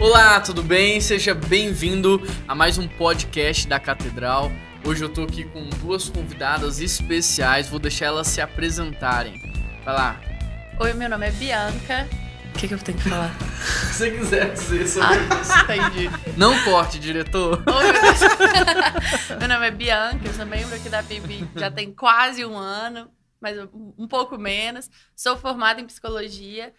Olá, tudo bem? Seja bem-vindo a mais um podcast da Catedral. Hoje eu tô aqui com duas convidadas especiais, vou deixar elas se apresentarem. Vai lá. Oi, meu nome é Bianca. O que eu tenho que falar? Se você quiser dizer sobre isso. Entendi. Não corte, diretor. Oi, meu Deus. Meu nome é Bianca, eu sou membro aqui da PIB já tem quase um ano, mas um pouco menos. Sou formada em psicologia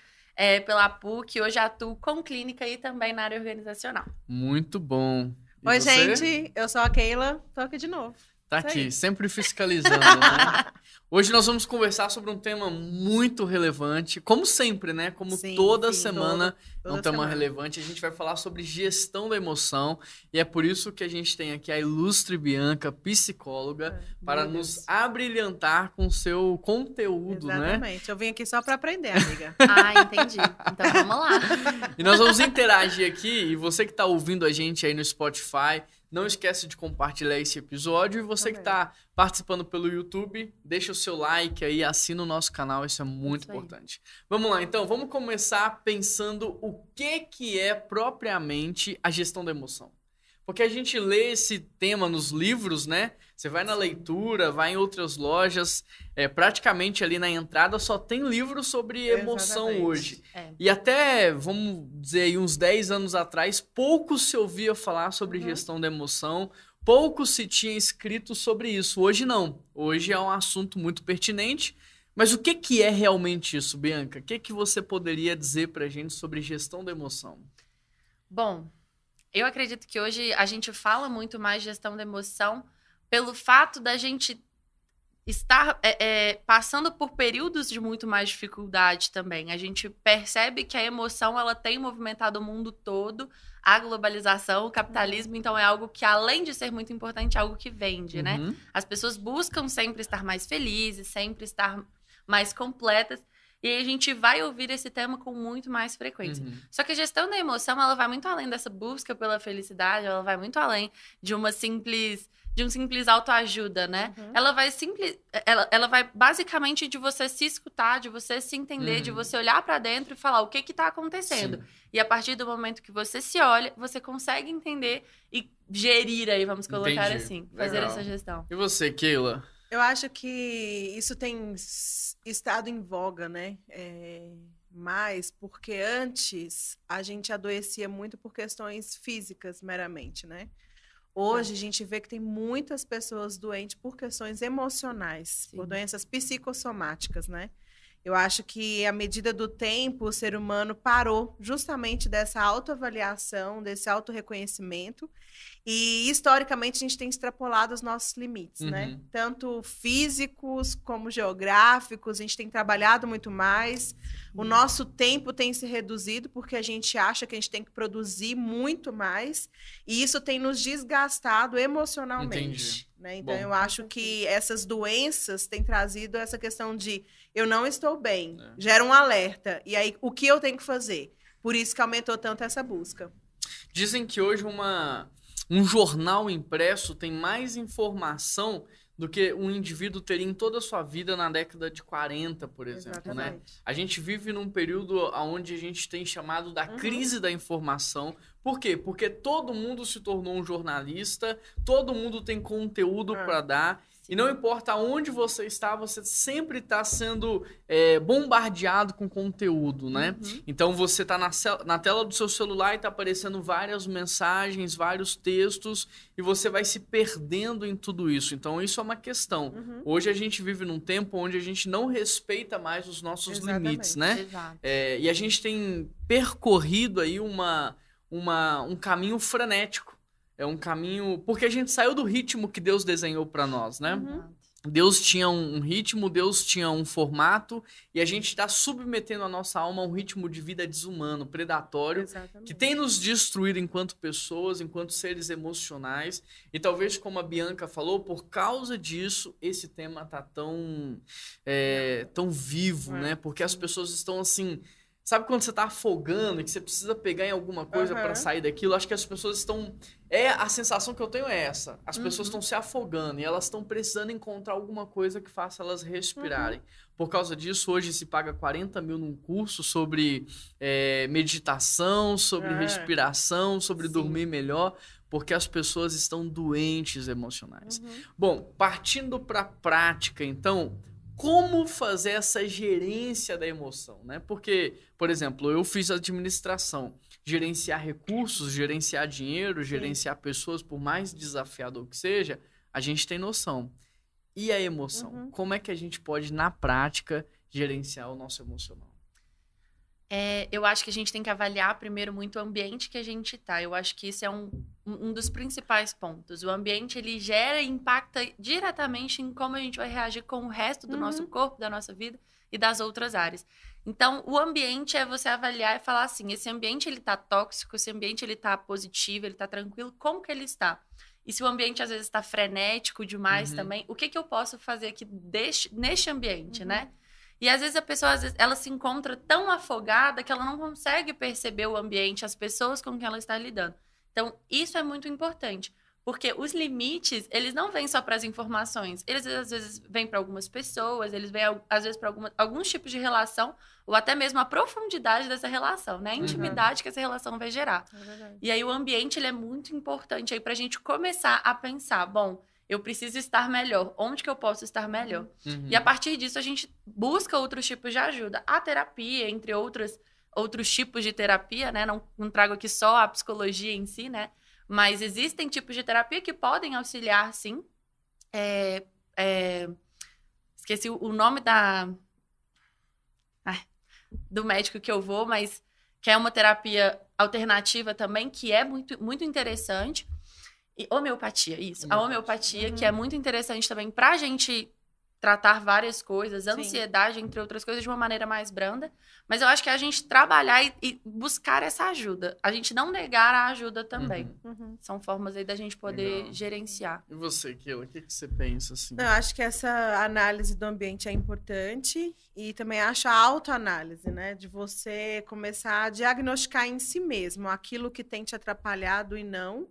pela PUC, hoje atuo com clínica e também na área organizacional. Muito bom. E Oi, você? gente, eu sou a Keila, tô aqui de novo. Tá Isso aqui, aí. sempre fiscalizando, né? Hoje nós vamos conversar sobre um tema muito relevante, como sempre, né? Como Sim, toda sim, semana é um toda tema semana. relevante. A gente vai falar sobre gestão da emoção e é por isso que a gente tem aqui a ilustre Bianca, psicóloga, para meu nos Deus. abrilhantar com seu conteúdo, né? Exatamente, eu vim aqui só pra aprender, amiga. Ah, entendi. Então vamos lá. E nós vamos interagir aqui, e você que está ouvindo a gente aí no Spotify, não esquece de compartilhar esse episódio. E você que Também. está participando pelo YouTube, deixa o seu like aí, assina o nosso canal, isso é muito Isso aí. importante. Vamos lá, então, vamos começar pensando o que é propriamente a gestão da emoção. Porque a gente lê esse tema nos livros, né? Você vai na leitura, vai em outras lojas, praticamente ali na entrada só tem livro sobre emoção Exatamente. hoje. É. E até, vamos dizer aí, uns 10 anos atrás, pouco se ouvia falar sobre gestão da emoção, pouco se tinha escrito sobre isso. Hoje não. Hoje é um assunto muito pertinente. Mas o que é realmente isso, Bianca? O que você poderia dizer pra gente sobre gestão da emoção? Bom, eu acredito que hoje a gente fala muito mais de gestão da emoção pelo fato da gente estar passando por períodos de muito mais dificuldade também. A gente percebe que a emoção ela tem movimentado o mundo todo, a globalização, o capitalismo, então é algo que, além de ser muito importante, é algo que vende, né? Uhum. As pessoas buscam sempre estar mais felizes, sempre estar mais completas, e aí a gente vai ouvir esse tema com muito mais frequência. Uhum. Só que a gestão da emoção, ela vai muito além dessa busca pela felicidade, ela vai muito além de um simples autoajuda, né? Uhum. Ela vai basicamente de você se escutar, de você se entender, de você olhar pra dentro e falar o que tá acontecendo. Sim. E a partir do momento que você se olha, você consegue entender e gerir aí, vamos colocar Entendi. assim, fazer Legal. essa gestão. E você, Keila? Eu acho que isso tem estado em voga, né? Mais porque antes a gente adoecia muito por questões físicas meramente, né? Hoje a gente vê que tem muitas pessoas doentes por questões emocionais, por Sim. doenças psicossomáticas, né? Eu acho que, à medida do tempo, o ser humano parou justamente dessa autoavaliação, desse autorreconhecimento. E, historicamente, a gente tem extrapolado os nossos limites, né? Tanto físicos como geográficos, a gente tem trabalhado muito mais. O nosso tempo tem se reduzido porque a gente acha que a gente tem que produzir muito mais. E isso tem nos desgastado emocionalmente. Entendi. Né? Então, Bom. eu acho que essas doenças têm trazido essa questão de eu não estou bem, gera um alerta. E aí, o que eu tenho que fazer? Por isso que aumentou tanto essa busca. Dizem que hoje um jornal impresso tem mais informação do que um indivíduo teria em toda a sua vida na década de 40, por exemplo, né? Exatamente. A gente vive num período onde a gente tem chamado da crise da informação. Por quê? Porque todo mundo se tornou um jornalista, todo mundo tem conteúdo para dar. E não importa onde você está, você sempre está sendo bombardeado com conteúdo, né? Então você está na tela do seu celular e está aparecendo várias mensagens, vários textos, e você vai se perdendo em tudo isso. Então isso é uma questão. Hoje a gente vive num tempo onde a gente não respeita mais os nossos Exatamente. limites, né? Exato. E a gente tem percorrido aí um caminho frenético. É um caminho... Porque a gente saiu do ritmo que Deus desenhou para nós, né? Deus tinha um ritmo, Deus tinha um formato, e a gente está submetendo a nossa alma a um ritmo de vida desumano, predatório, Exatamente. que tem nos destruído enquanto pessoas, enquanto seres emocionais. E talvez, como a Bianca falou, por causa disso, esse tema tá tão vivo, né? Porque as pessoas estão, assim, Sabe quando você tá afogando e que você precisa pegar em alguma coisa para sair daquilo? Acho que as pessoas estão... A sensação que eu tenho é essa. As pessoas estão se afogando e elas estão precisando encontrar alguma coisa que faça elas respirarem. Por causa disso, hoje se paga 40 mil num curso sobre meditação, sobre respiração, sobre dormir melhor, porque as pessoas estão doentes emocionais. Bom, partindo para a prática, então... Como fazer essa gerência da emoção, né? Porque, por exemplo, eu fiz administração. Gerenciar recursos, gerenciar dinheiro, gerenciar pessoas, por mais desafiador que seja, a gente tem noção. E a emoção? Como é que a gente pode, na prática, gerenciar o nosso emocional? Eu acho que a gente tem que avaliar primeiro muito o ambiente que a gente está. Eu acho que isso é um dos principais pontos. O ambiente, ele gera e impacta diretamente em como a gente vai reagir com o resto do nosso corpo, da nossa vida e das outras áreas. Então, o ambiente é você avaliar e falar assim, esse ambiente, ele tá tóxico, esse ambiente, ele tá positivo, ele tá tranquilo, como que ele está? E se o ambiente, às vezes, está frenético demais também, o que eu posso fazer aqui neste ambiente, né? E às vezes a pessoa, ela se encontra tão afogada que ela não consegue perceber o ambiente, as pessoas com quem ela está lidando. Então, isso é muito importante, porque os limites, eles não vêm só para as informações, eles às vezes vêm para algumas pessoas, eles vêm às vezes para alguns tipos de relação, ou até mesmo a profundidade dessa relação, né? A intimidade que essa relação vai gerar. E aí o ambiente, ele é muito importante aí para a gente começar a pensar, bom, eu preciso estar melhor. Onde que eu posso estar melhor? E a partir disso, a gente busca outros tipos de ajuda. A terapia, entre outros tipos de terapia, né? Não trago aqui só a psicologia em si, né? Mas existem tipos de terapia que podem auxiliar, sim. Esqueci o nome do médico que eu vou, mas que é uma terapia alternativa também, que é muito, muito interessante. E homeopatia, isso. A homeopatia, que é muito interessante também pra gente tratar várias coisas, ansiedade, entre outras coisas, de uma maneira mais branda. Mas eu acho que é a gente trabalhar e buscar essa ajuda. A gente não negar a ajuda também. São formas aí da gente poder gerenciar. E você, Keila, o que você pensa, assim? Eu acho que essa análise do ambiente é importante e também acho a autoanálise, né? De você começar a diagnosticar em si mesmo aquilo que tem te atrapalhado e não.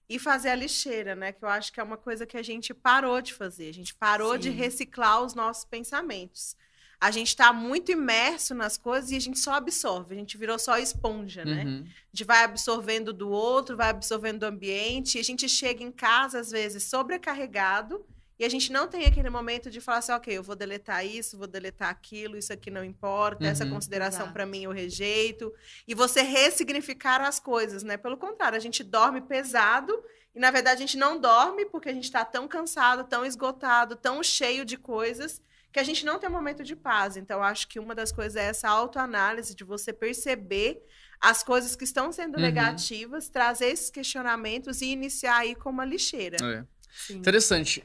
E fazer a lixeira, né? Que eu acho que é uma coisa que a gente parou de fazer. A gente parou de reciclar os nossos pensamentos. A gente está muito imerso nas coisas e a gente só absorve. A gente virou só esponja, né? A gente vai absorvendo do outro, vai absorvendo do ambiente. E a gente chega em casa, às vezes, sobrecarregado. E a gente não tem aquele momento de falar assim, ok, eu vou deletar isso, vou deletar aquilo, isso aqui não importa, essa consideração para mim eu rejeito. E você ressignificar as coisas, né? Pelo contrário, a gente dorme pesado e, na verdade, a gente não dorme porque a gente está tão cansado, tão esgotado, tão cheio de coisas que a gente não tem um momento de paz. Então, acho que uma das coisas é essa autoanálise de você perceber as coisas que estão sendo negativas, trazer esses questionamentos e iniciar aí com uma lixeira. Interessante.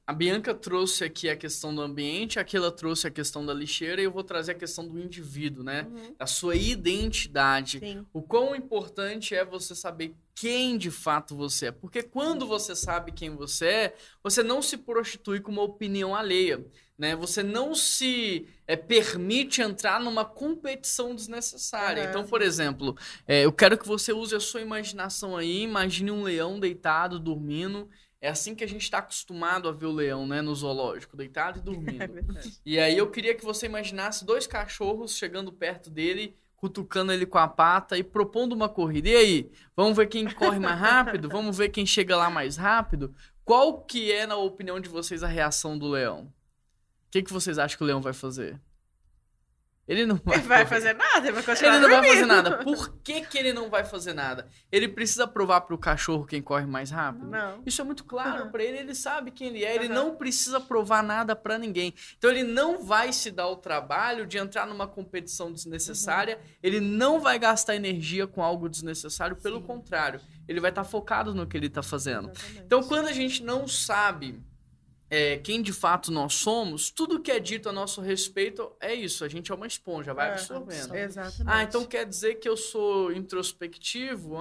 A Bianca trouxe aqui a questão do ambiente, a Keila trouxe a questão da lixeira e eu vou trazer a questão do indivíduo, né? A sua identidade. O quão importante é você saber quem de fato você é. Porque quando você sabe quem você é, você não se prostitui com uma opinião alheia, né? Você não se permite entrar numa competição desnecessária. Então, por exemplo, eu quero que você use a sua imaginação aí, imagine um leão deitado, dormindo. É assim que a gente está acostumado a ver o leão, né, no zoológico, deitado e dormindo. E aí eu queria que você imaginasse 2 cachorros chegando perto dele, cutucando ele com a pata e propondo uma corrida. E aí, vamos ver quem corre mais rápido? Vamos ver quem chega lá mais rápido? Qual que é, na opinião de vocês, a reação do leão? O que vocês acham que o leão vai fazer? Ele não vai fazer nada, ele vai continuar Ele não dormindo. vai fazer nada. Por que ele não vai fazer nada? Ele precisa provar pro cachorro quem corre mais rápido? Não. Isso é muito claro pra ele, ele sabe quem ele é, ele não precisa provar nada pra ninguém. Então ele não vai se dar o trabalho de entrar numa competição desnecessária, ele não vai gastar energia com algo desnecessário, pelo contrário, ele vai estar focado no que ele tá fazendo. Exatamente. Então quando a gente não sabe quem de fato nós somos, tudo que é dito a nosso respeito é isso, a gente é uma esponja, vai absorvendo. Exatamente. Ah, então quer dizer que eu sou introspectivo?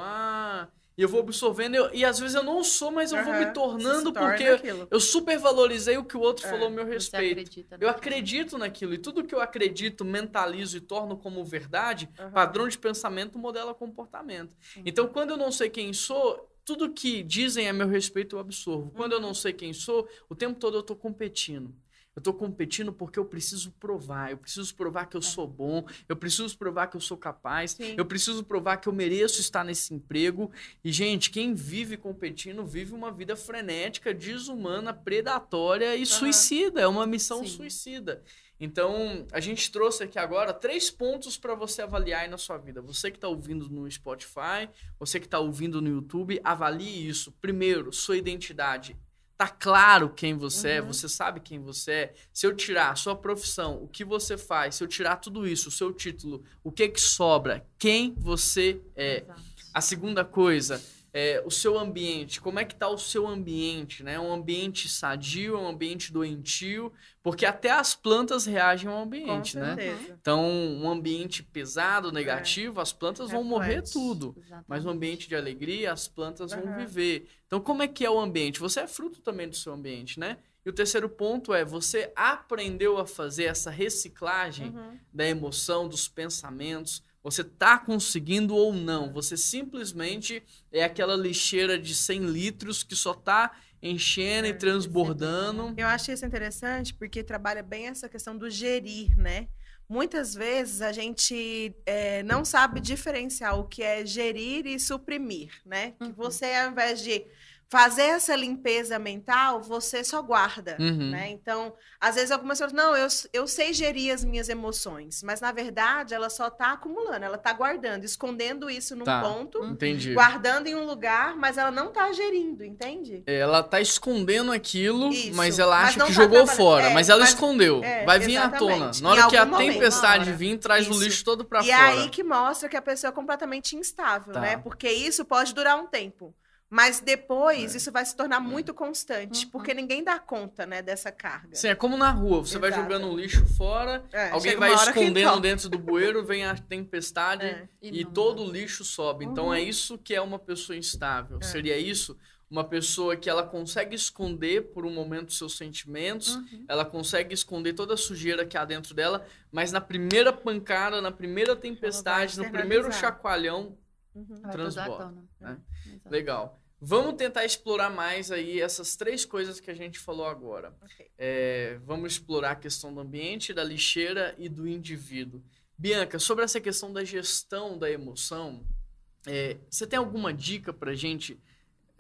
e eu vou absorvendo, e às vezes eu não sou, mas eu vou me tornando porque aquilo. eu supervalorizei o que o outro falou a meu Você respeito. acredita Eu naquilo. acredito naquilo, e tudo que eu acredito, mentalizo e torno como verdade, padrão de pensamento modela comportamento. Então, quando eu não sei quem sou, tudo que dizem a meu respeito eu absorvo. Quando eu não sei quem sou, o tempo todo eu tô competindo. Eu tô competindo porque eu preciso provar. Eu preciso provar que eu sou bom. Eu preciso provar que eu sou capaz. Sim. Eu preciso provar que eu mereço estar nesse emprego. E, gente, quem vive competindo vive uma vida frenética, desumana, predatória e suicida. É uma missão Sim. suicida. Então, a gente trouxe aqui agora 3 pontos para você avaliar aí na sua vida. Você que está ouvindo no Spotify, você que está ouvindo no YouTube, avalie isso. Primeiro, sua identidade. Tá claro quem você é, você sabe quem você é. Se eu tirar a sua profissão, o que você faz, se eu tirar tudo isso, o seu título, o que sobra? Quem você é? Exato. A segunda coisa é o seu ambiente. Como é que tá o seu ambiente, né? Um ambiente sadio, um ambiente doentio, porque até as plantas reagem ao ambiente, Com né? certeza. Então, um ambiente pesado, negativo, as plantas vão morrer Reflete. tudo. Exatamente. Mas um ambiente de alegria, as plantas vão viver. Então, como é que é o ambiente? Você é fruto também do seu ambiente, né? E o terceiro ponto é, você aprendeu a fazer essa reciclagem da emoção, dos pensamentos. Você tá conseguindo ou não? Você simplesmente é aquela lixeira de 100 litros que só tá enchendo e transbordando. Eu acho isso interessante porque trabalha bem essa questão do gerir, né? Muitas vezes a gente não sabe diferenciar o que é gerir e suprimir, né? Que você, ao invés de fazer essa limpeza mental, você só guarda, né? Então, às vezes algumas pessoas, não, eu sei gerir as minhas emoções, mas na verdade ela só tá acumulando, ela tá guardando, escondendo isso num ponto, Entendi. guardando em um lugar, mas ela não tá gerindo, entende? Ela tá escondendo aquilo, Isso, mas ela mas acha não que tá jogou trabalhando. fora, mas ela escondeu. Vai vir à tona. Exatamente. Na hora Em que a algum momento, tempestade uma hora. vir, traz o Isso. lixo todo pra E fora. é aí que mostra que a pessoa é completamente instável, né? Porque isso pode durar um tempo. Mas depois isso vai se tornar muito constante, porque ninguém dá conta, né, dessa carga. Sim, é como na rua, você vai Exato. jogando o lixo fora, alguém chega vai uma hora que escondendo toca. dentro do bueiro, vem a tempestade e Inunda. todo o lixo sobe. Então é isso que é uma pessoa instável. Seria isso? Uma pessoa que ela consegue esconder por um momento seus sentimentos, ela consegue esconder toda a sujeira que há dentro dela, mas na primeira pancada, na primeira tempestade, no primeiro externalizar. chacoalhão, Vai tudo à transborda. tona. Né? Exato. Legal. Vamos tentar explorar mais aí essas 3 coisas que a gente falou agora. Ok. Vamos explorar a questão do ambiente, da lixeira e do indivíduo. Bianca, sobre essa questão da gestão da emoção, você tem alguma dica pra gente?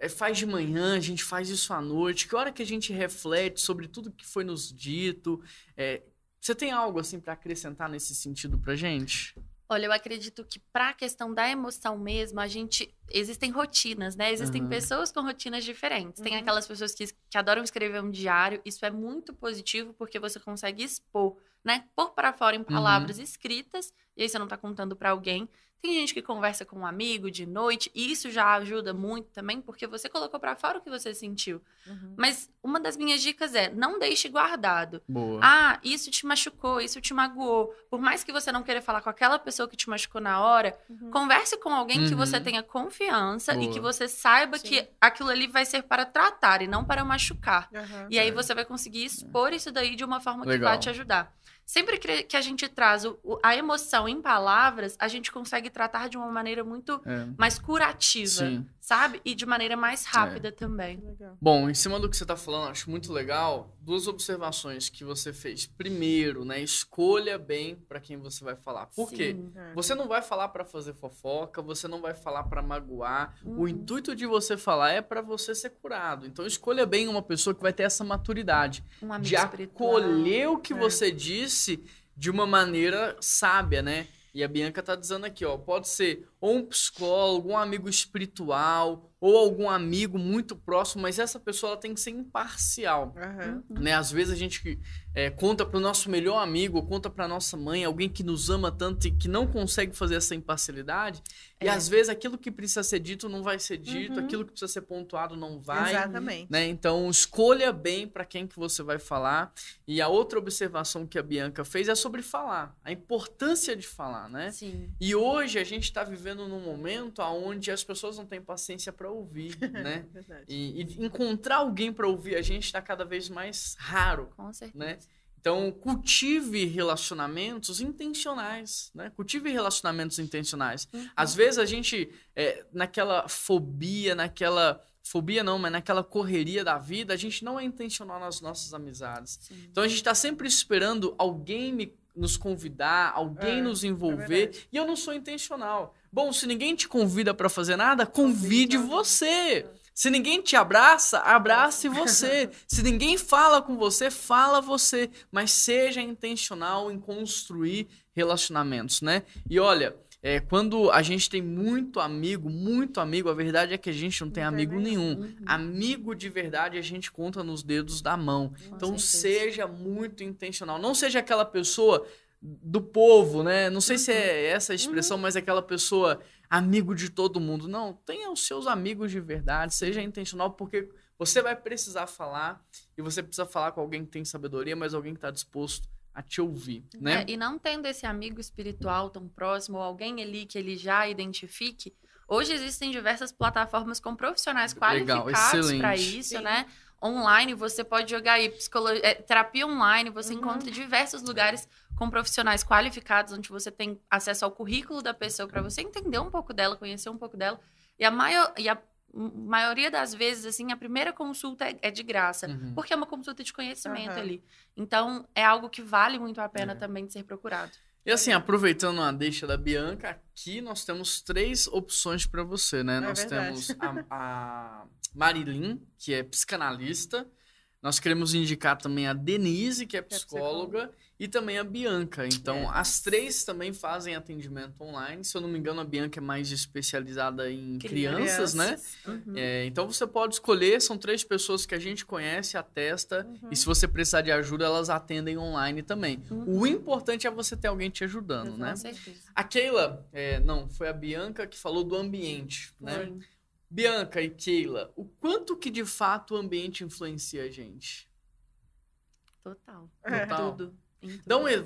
Faz de manhã, a gente faz isso à noite. Que hora que a gente reflete sobre tudo que foi nos dito? Você tem algo assim para acrescentar nesse sentido pra gente? Olha, eu acredito que para a questão da emoção mesmo, existem rotinas, né? Existem pessoas com rotinas diferentes. Tem aquelas pessoas que adoram escrever um diário. Isso é muito positivo porque você consegue expor, né? Pôr para fora em palavras escritas. E aí você não tá contando para alguém. Tem gente que conversa com um amigo de noite, e isso já ajuda muito também, porque você colocou pra fora o que você sentiu. Mas uma das minhas dicas é, não deixe guardado. Boa. Ah, isso te machucou, isso te magoou. Por mais que você não queira falar com aquela pessoa que te machucou na hora, converse com alguém que você tenha confiança e que você saiba que aquilo ali vai ser para tratar e não para machucar. E aí você vai conseguir expor isso daí de uma forma que vai te ajudar. Sempre que a gente traz a emoção em palavras, a gente consegue tratar de uma maneira muito mais curativa, sabe? E de maneira mais rápida também. Legal. Bom, em cima do que você está falando, acho muito legal 2 observações que você fez. Primeiro, né, escolha bem para quem você vai falar. Por quê? Você não vai falar para fazer fofoca, você não vai falar para magoar. O intuito de você falar é para você ser curado. Então escolha bem uma pessoa que vai ter essa maturidade Um amigo de espiritual. acolher o que você disse de uma maneira sábia, né? E a Bianca tá dizendo aqui, ó, pode ser ou um psicólogo, um amigo espiritual, ou algum amigo muito próximo, mas essa pessoa ela tem que ser imparcial, né? Às vezes a gente conta para o nosso melhor amigo, conta para nossa mãe, alguém que nos ama tanto e que não consegue fazer essa imparcialidade. E às vezes aquilo que precisa ser dito não vai ser dito, aquilo que precisa ser pontuado não vai. Exatamente. Né? Então, escolha bem para quem que você vai falar. E a outra observação que a Bianca fez é sobre falar, a importância de falar, né? Sim. E hoje a gente está vivendo num momento onde as pessoas não têm paciência para ouvir, né? Verdade. E encontrar alguém para ouvir a gente está cada vez mais raro. Com certeza. Né? Então, cultive relacionamentos intencionais, né? Cultive relacionamentos intencionais. Às vezes a gente, naquela fobia, mas naquela correria da vida, a gente não é intencional nas nossas amizades. Sim. Então, a gente está sempre esperando alguém nos convidar, alguém nos envolver, e eu não sou intencional. Bom, se ninguém te convida para fazer nada, convide você. Se ninguém te abraça, abrace você. Se ninguém fala com você, fala você. Mas seja intencional em construir relacionamentos, né? E olha, quando a gente tem muito amigo, a verdade é que a gente não tem amigo nenhum. Amigo de verdade a gente conta nos dedos da mão. Então seja muito intencional. Não seja aquela pessoa do povo, né? Não sei se é essa a expressão, mas aquela pessoa amigo de todo mundo. Não, tenha os seus amigos de verdade, seja intencional, porque você vai precisar falar e você precisa falar com alguém que tem sabedoria, mas alguém que está disposto a te ouvir, né? E não tendo esse amigo espiritual tão próximo, ou alguém ali que ele já identifique, hoje existem diversas plataformas com profissionais qualificados para isso, Sim. né? Online, você pode jogar aí terapia online, você encontra diversos lugares com profissionais qualificados, onde você tem acesso ao currículo da pessoa para você entender um pouco dela, conhecer um pouco dela. E a maioria das vezes, assim, a primeira consulta é de graça, porque é uma consulta de conhecimento ali. Então, é algo que vale muito a pena também de ser procurado. E assim, aproveitando a deixa da Bianca, aqui nós temos 3 opções para você, né? Nós temos a Marilyn, que é psicanalista. Nós queremos indicar também a Denise, que é psicóloga, e também a Bianca. Então, as 3 também fazem atendimento online. Se eu não me engano, a Bianca é mais especializada em crianças, né? Então, você pode escolher. São 3 pessoas que a gente conhece, atesta. E se você precisar de ajuda, elas atendem online também. O importante é você ter alguém te ajudando, né? Com certeza. A Keila, foi a Bianca que falou do ambiente, né? Sim. Bianca e Keila, o quanto que de fato o ambiente influencia a gente? Total. Total. Tudo.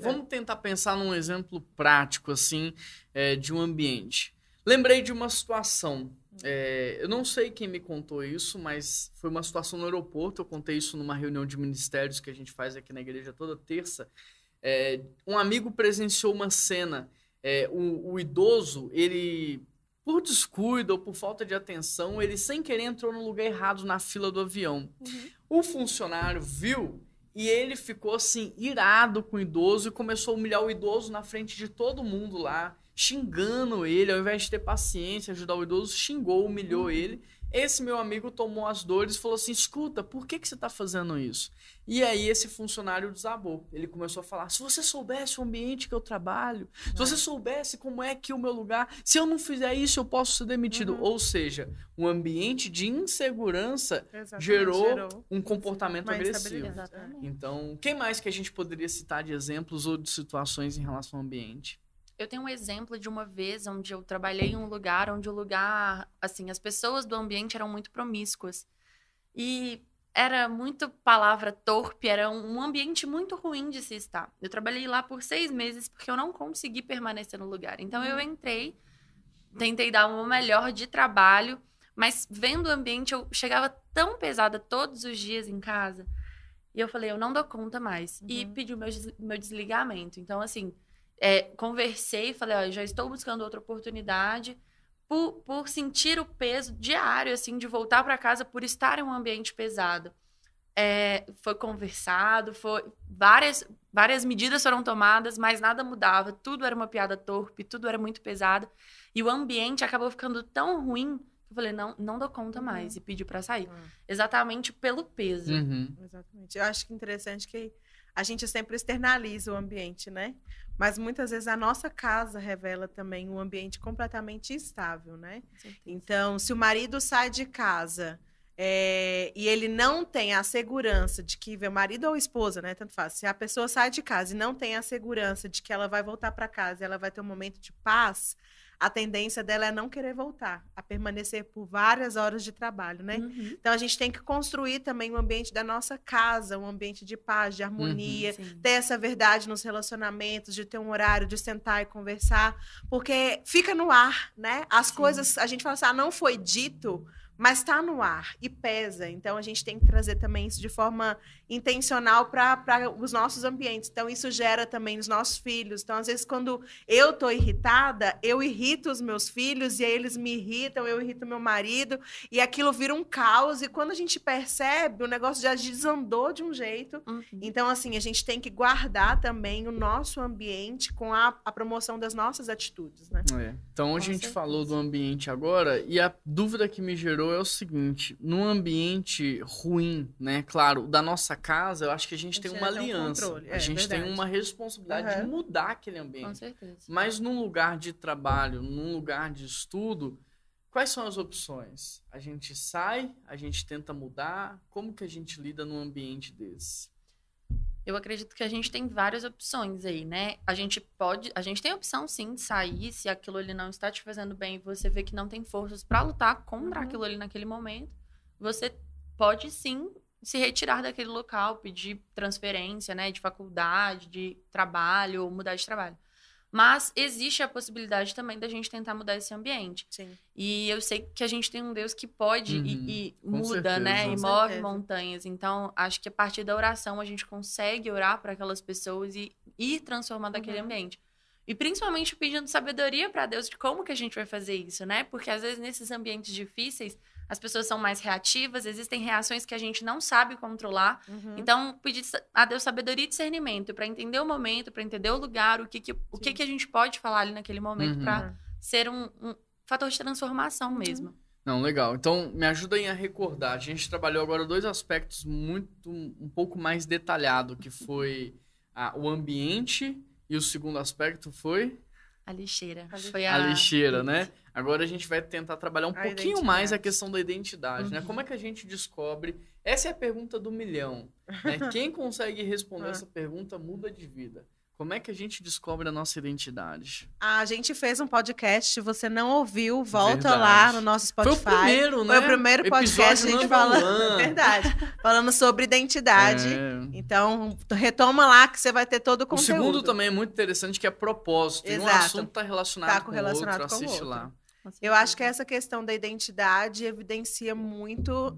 Vamos tentar pensar num exemplo prático, assim, de um ambiente. Lembrei de uma situação. Eu não sei quem me contou isso, mas foi uma situação no aeroporto. Eu contei isso numa reunião de ministérios que a gente faz aqui na igreja toda terça. Um amigo presenciou uma cena. O idoso, ele, por descuido ou por falta de atenção, ele sem querer entrou no lugar errado na fila do avião. O funcionário viu e ele ficou assim, irado com o idoso e começou a humilhar o idoso na frente de todo mundo lá, xingando ele, ao invés de ter paciência, ajudar o idoso, xingou, humilhou ele. Esse meu amigo tomou as dores e falou assim, escuta, por que você está fazendo isso? E aí esse funcionário desabou. Ele começou a falar, se você soubesse o ambiente que eu trabalho, se você soubesse como é que o meu lugar, se eu não fizer isso, eu posso ser demitido. Ou seja, um ambiente de insegurança gerou um comportamento agressivo. Então, quem mais que a gente poderia citar de exemplos ou de situações em relação ao ambiente? Eu tenho um exemplo de uma vez onde eu trabalhei em um lugar onde o lugar, assim, as pessoas do ambiente eram muito promíscuas. E era muito palavra torpe, era um ambiente muito ruim de se estar. Eu trabalhei lá por 6 meses porque eu não consegui permanecer no lugar. Então eu entrei, tentei dar o melhor de trabalho, mas vendo o ambiente eu chegava tão pesada todos os dias em casa. E eu falei, eu não dou conta mais. E pedi o meu desligamento. Então, assim, conversei, falei, ó, já estou buscando outra oportunidade por sentir o peso diário, assim, de voltar para casa por estar em um ambiente pesado. Foi conversado, várias medidas foram tomadas, mas nada mudava, tudo era uma piada torpe, tudo era muito pesado, e o ambiente acabou ficando tão ruim que eu falei, não dou conta mais, e pedi para sair. Exatamente pelo peso. Exatamente. Eu acho que interessante que a gente sempre externaliza o ambiente, né? Mas muitas vezes a nossa casa revela também um ambiente completamente instável, né? Então, se o marido sai de casa e ele não tem a segurança de que o marido ou esposa, né, tanto faz, se a pessoa sai de casa e não tem a segurança de que ela vai voltar para casa e ela vai ter um momento de paz, a tendência dela é não querer voltar, a permanecer por várias horas de trabalho, né? Então, a gente tem que construir também o ambiente da nossa casa, um ambiente de paz, de harmonia, ter essa verdade nos relacionamentos, de ter um horário de sentar e conversar, porque fica no ar, né? As coisas, a gente fala assim, não foi dito, mas está no ar e pesa. Então, a gente tem que trazer também isso de forma intencional para os nossos ambientes. Então, isso gera também os nossos filhos. Então, às vezes, quando eu estou irritada, eu irrito os meus filhos e aí eles me irritam, eu irrito meu marido e aquilo vira um caos. E quando a gente percebe, o negócio já desandou de um jeito. Então, assim, a gente tem que guardar também o nosso ambiente com a promoção das nossas atitudes, né? Então, a gente falou do ambiente agora e a dúvida que me gerou é o seguinte, num ambiente ruim, né, claro, da nossa casa, eu acho que a gente tem uma aliança, a gente tem uma responsabilidade de mudar aquele ambiente. Com certeza. Mas num lugar de trabalho, num lugar de estudo, quais são as opções? A gente sai, a gente tenta mudar, como que a gente lida num ambiente desse? Eu acredito que a gente tem várias opções aí, né? A gente tem a opção, sim, de sair, se aquilo ali não está te fazendo bem e você vê que não tem forças para lutar contra aquilo ali naquele momento, você pode, sim, se retirar daquele local, pedir transferência, né, de faculdade, de trabalho, ou mudar de trabalho. Mas existe a possibilidade também da gente tentar mudar esse ambiente. Sim. E eu sei que a gente tem um Deus que pode e muda, certeza, né? E move montanhas. Então, acho que a partir da oração a gente consegue orar para aquelas pessoas e ir transformando aquele ambiente. E principalmente pedindo sabedoria para Deus de como que a gente vai fazer isso, né? Porque às vezes nesses ambientes difíceis as pessoas são mais reativas, existem reações que a gente não sabe controlar. Então, pedir a Deus sabedoria e discernimento para entender o momento, para entender o lugar, o que a gente pode falar ali naquele momento para ser um fator de transformação mesmo. Não, legal. Então, me ajudem a recordar. A gente trabalhou agora 2 aspectos um pouco mais detalhado, que foi o ambiente e o segundo aspecto foi... A lixeira. A lixeira, né? Agora a gente vai tentar trabalhar um pouquinho mais a questão da identidade, né? Como é que a gente descobre? Essa é a pergunta do milhão, né? Quem consegue responder essa pergunta muda de vida. Como é que a gente descobre a nossa identidade? A gente fez um podcast, se você não ouviu, volta lá no nosso Spotify. Foi o primeiro, né? Foi o primeiro podcast, a gente falando, verdade, falando sobre identidade. Então, retoma lá que você vai ter todo o conteúdo. O segundo também é muito interessante, que é propósito. Exato. E um assunto está relacionado com o outro, assiste lá. Eu acho que essa questão da identidade evidencia muito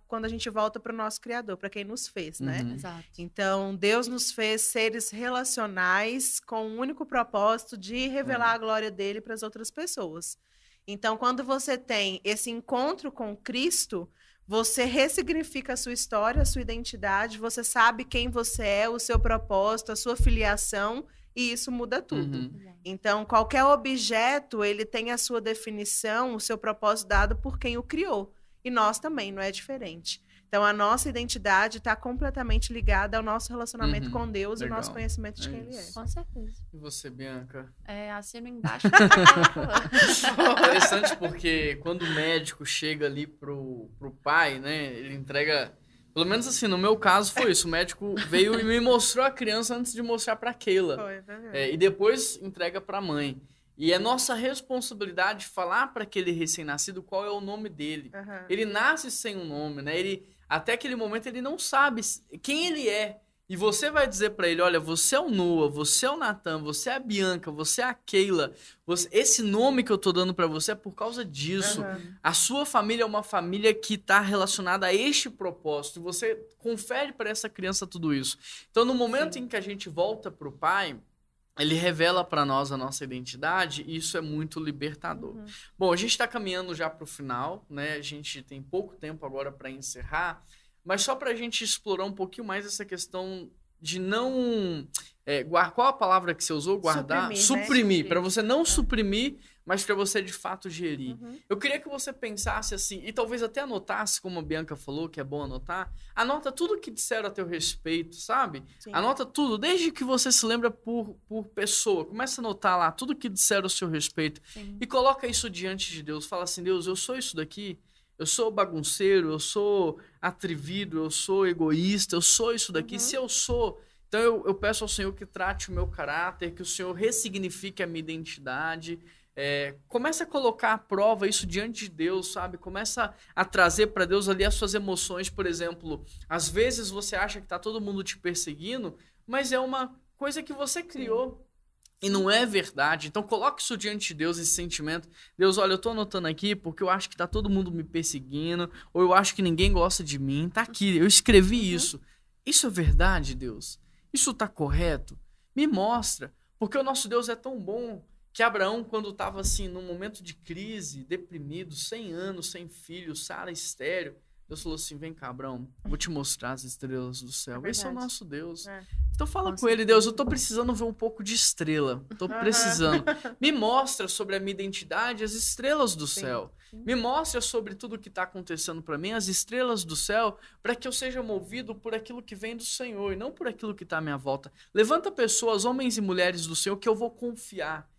quando a gente volta para o nosso Criador, para quem nos fez, né? Exato. Então, Deus nos fez seres relacionais com o único propósito de revelar a glória dele para as outras pessoas. Então, quando você tem esse encontro com Cristo, você ressignifica a sua história, a sua identidade, você sabe quem você é, o seu propósito, a sua filiação, e isso muda tudo. Então, qualquer objeto, ele tem a sua definição, o seu propósito dado por quem o criou. E nós também, não é diferente. Então, a nossa identidade está completamente ligada ao nosso relacionamento com Deus e ao nosso conhecimento de quem Ele é. Com certeza. E você, Bianca? Assino embaixo. Interessante porque quando o médico chega ali pro pai, né, ele entrega... Pelo menos assim, no meu caso foi isso. O médico veio e me mostrou a criança antes de mostrar pra Keila. E depois entrega pra mãe. E é nossa responsabilidade falar para aquele recém-nascido qual é o nome dele. Ele nasce sem um nome, né? Até aquele momento ele não sabe quem ele é. E você vai dizer para ele, olha, você é o Noah, você é o Nathan, você é a Bianca, você é a Keila. Esse nome que eu tô dando para você é por causa disso. A sua família é uma família que tá relacionada a este propósito. E você confere para essa criança tudo isso. Então, no momento em que a gente volta pro pai, ele revela para nós a nossa identidade e isso é muito libertador. Bom, a gente está caminhando já para o final, né? A gente tem pouco tempo agora para encerrar, mas só para a gente explorar um pouquinho mais essa questão de não... qual a palavra que você usou? Guardar? Suprimir. Né? Para você não suprimir, mas para você de fato gerir. Eu queria que você pensasse assim, e talvez até anotasse, como a Bianca falou, que é bom anotar. Anota tudo que disseram a teu respeito, sabe? Sim. Anota tudo, desde que você se lembra por pessoa. Começa a anotar lá tudo que disseram a seu respeito. Sim. E coloca isso diante de Deus. Fala assim, Deus, eu sou isso daqui. eu sou bagunceiro, eu sou atrevido, eu sou egoísta, eu sou isso daqui. Se eu sou, então eu peço ao Senhor que trate o meu caráter, que o Senhor ressignifique a minha identidade. Começa a colocar à prova isso diante de Deus, sabe? Começa a trazer para Deus ali as suas emoções. Por exemplo, às vezes você acha que tá todo mundo te perseguindo, mas é uma coisa que você criou. E não é verdade. Então coloque isso diante de Deus, esse sentimento. Deus, olha, eu tô anotando aqui porque eu acho que tá todo mundo me perseguindo, ou eu acho que ninguém gosta de mim. Tá aqui, eu escrevi isso. Isso é verdade, Deus? Isso tá correto? Me mostra. Porque o nosso Deus é tão bom que Abraão, quando estava assim, num momento de crise, deprimido, 100 anos, sem filho, Sara estéril, Deus falou assim, vem cá, Abraão, vou te mostrar as estrelas do céu. Esse é o nosso Deus. Então fala com ele, Deus, eu tô precisando ver um pouco de estrela. Tô precisando. Me mostra sobre a minha identidade as estrelas do céu. Me mostra sobre tudo que está acontecendo para mim, as estrelas do céu, para que eu seja movido por aquilo que vem do Senhor e não por aquilo que está à minha volta. Levanta pessoas, homens e mulheres do Senhor, que eu vou confiar.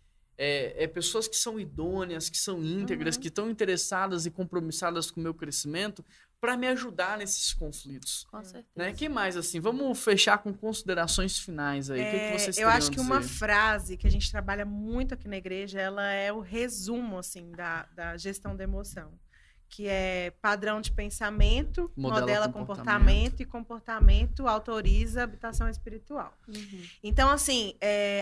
Pessoas que são idôneas, que são íntegras, que estão interessadas e compromissadas com o meu crescimento, para me ajudar nesses conflitos. Com certeza. Né? Que mais, assim? Vamos fechar com considerações finais aí. O que vocês eu acho que teriam a uma dizer? frase que a gente trabalha muito aqui na igreja, ela é o resumo, assim, da gestão da emoção. Que é padrão de pensamento, modela comportamento e comportamento autoriza habitação espiritual. Então, assim,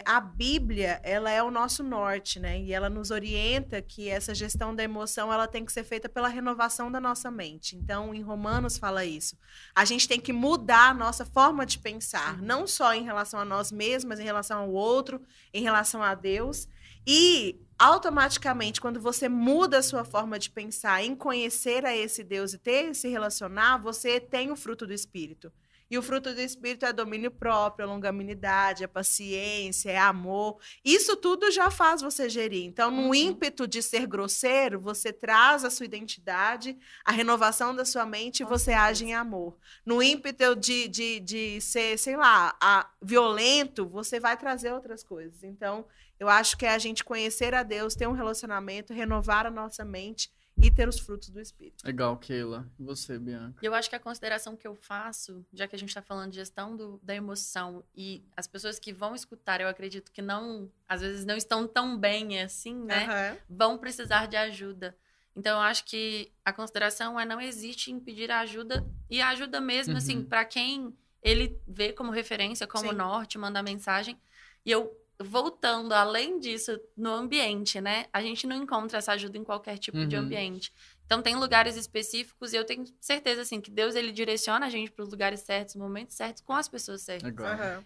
a Bíblia, ela é o nosso norte, né? E ela nos orienta que essa gestão da emoção, ela tem que ser feita pela renovação da nossa mente. Então, em Romanos fala isso. A gente tem que mudar a nossa forma de pensar, não só em relação a nós mesmos, mas em relação ao outro, em relação a Deus. E automaticamente, quando você muda a sua forma de pensar em conhecer a esse Deus e ter se relacionar, você tem o fruto do Espírito. E o fruto do Espírito é domínio próprio, a longanimidade, a paciência, é amor. Isso tudo já faz você gerir. Então, no ímpeto de ser grosseiro, você traz a sua identidade, a renovação da sua mente e você age em amor. No ímpeto de ser, sei lá, violento, você vai trazer outras coisas. Então, eu acho que é a gente conhecer a Deus, ter um relacionamento, renovar a nossa mente e ter os frutos do Espírito. Legal, Keila. E você, Bianca? Eu acho que a consideração que eu faço, já que a gente está falando de gestão da emoção, e as pessoas que vão escutar, eu acredito que não, às vezes não estão tão bem assim, né? Vão precisar de ajuda. Então, eu acho que a consideração não existe em pedir ajuda, e a ajuda mesmo, assim, para quem ele vê como referência, como norte, manda mensagem. E eu voltando, além disso, no ambiente, né? A gente não encontra essa ajuda em qualquer tipo de ambiente. Então, tem lugares específicos e eu tenho certeza, assim, que Deus, ele direciona a gente para os lugares certos, nos momentos certos, com as pessoas certas.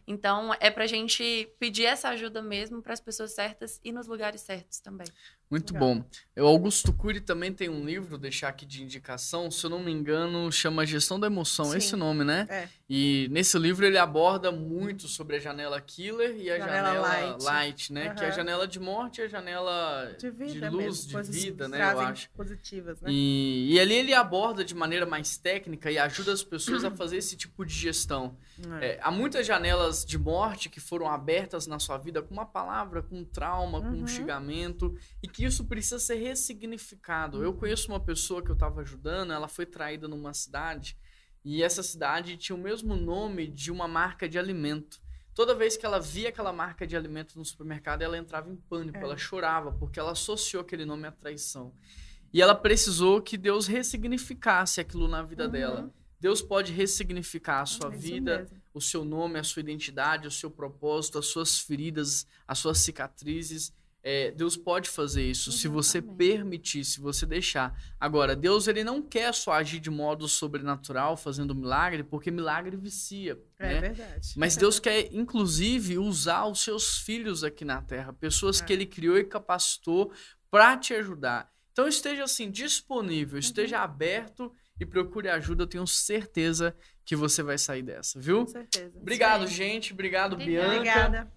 Então, é pra gente pedir essa ajuda mesmo para as pessoas certas e nos lugares certos também. Muito bom. O Augusto Cury também tem um livro, deixar aqui de indicação, se eu não me engano, chama Gestão da Emoção, esse nome, né? E nesse livro ele aborda muito sobre a janela killer e a janela light, né? Que é a janela de morte e a janela de luz, de vida, né? Eu acho. Positivas, né? E ali ele aborda de maneira mais técnica e ajuda as pessoas a fazer esse tipo de gestão. Há muitas janelas de morte que foram abertas na sua vida com uma palavra, com um trauma, com um xingamento, e que isso precisa ser ressignificado. Eu conheço uma pessoa que eu estava ajudando, ela foi traída numa cidade, e essa cidade tinha o mesmo nome de uma marca de alimento. Toda vez que ela via aquela marca de alimento no supermercado, ela entrava em pânico, ela chorava, porque ela associou aquele nome à traição. E ela precisou que Deus ressignificasse aquilo na vida dela. Deus pode ressignificar a sua vida, o seu nome, a sua identidade, o seu propósito, as suas feridas, as suas cicatrizes. Deus pode fazer isso, se você permitir, se você deixar. Agora, Deus, ele não quer só agir de modo sobrenatural, fazendo milagre, porque milagre vicia. É verdade. Mas Deus quer, inclusive, usar os seus filhos aqui na Terra, pessoas que ele criou e capacitou para te ajudar. Então, esteja assim, disponível, esteja aberto e procure ajuda. Eu tenho certeza que você vai sair dessa, viu? Com certeza. Obrigado, gente. Obrigado, Bianca. Obrigada.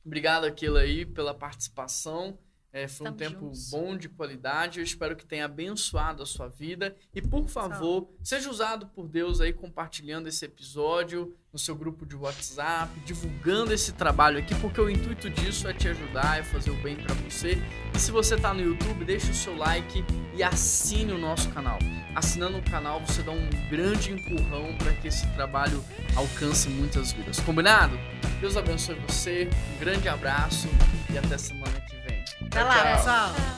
Obrigado, Aquila, aí, pela participação. Foi um tempo juntos. bom, de qualidade. Eu espero que tenha abençoado a sua vida. E, por favor, seja usado por Deus aí compartilhando esse episódio no seu grupo de WhatsApp, divulgando esse trabalho aqui, porque o intuito disso é te ajudar, é fazer o bem para você. E se você tá no YouTube, deixa o seu like e assine o nosso canal. Assinando o canal, você dá um grande empurrão para que esse trabalho alcance muitas vidas. Combinado? Deus abençoe você, um grande abraço e até semana que vem. Até lá, pessoal!